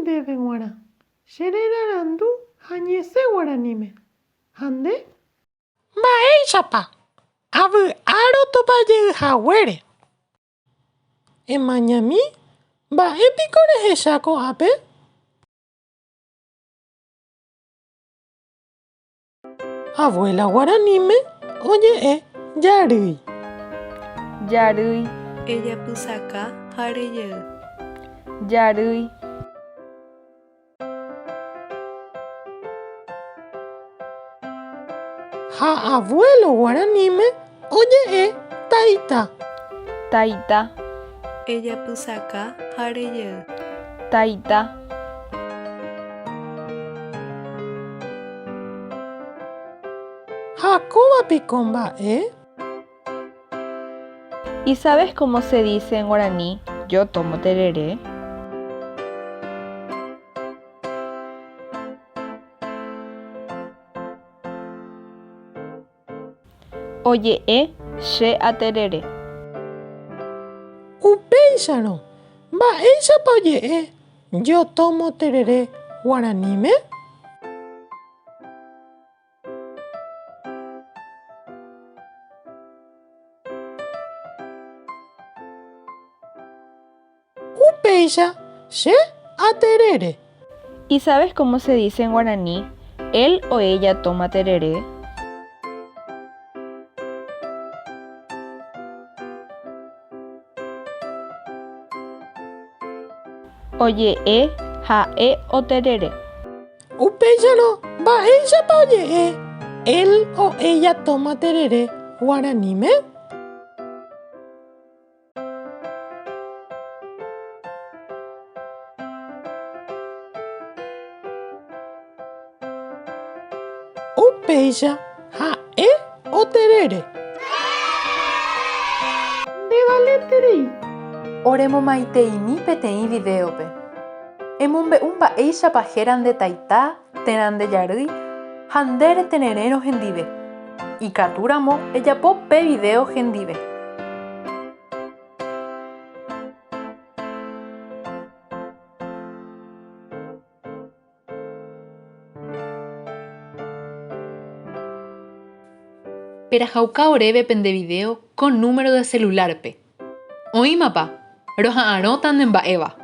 ndéve g̃uarã. Chererarandu ha ñesẽ guaraníme. Hande? Mba'éichapa. Avy'áro tupãjeyhaguére. Emañami, mba'épiko rehecha ko'ápe? Abuela guaraníme oje'e jarýi. Jarýi. Ejapysaka ha rejey. Jarýi. Ha abuelo guaraníme oje'e taita. Taita. Ejapysaka ha rejey. Taita. Ha kóvapiko mba'e? ¿Y sabes cómo se dice en guaraní yo tomo tereré? Oje'e che aterere. Upéicharõ. Mba'éichapa oje'e yo tomo tereré guaraníme? Upéicha che aterere. ¿Y sabes cómo se dice en guaraní él o ella toma tereré? Oje'e ha'e oterere. Upéicharõ. Mba'éichapa oje'e él o ella toma tereré guaraníme? Upéicha ha'e oterere. Ndévaletérei. Oremomaiteimi peteĩ videópe. Emombe'u mba'éichapa hérande taita, térande jarýi ha ndére tereré rohendive. Ikatúramo ejapo pe video hendive. Perahauka oréve pende video con número de celularpe. Oĩmapa, roha'ãrõta ne mba'éva.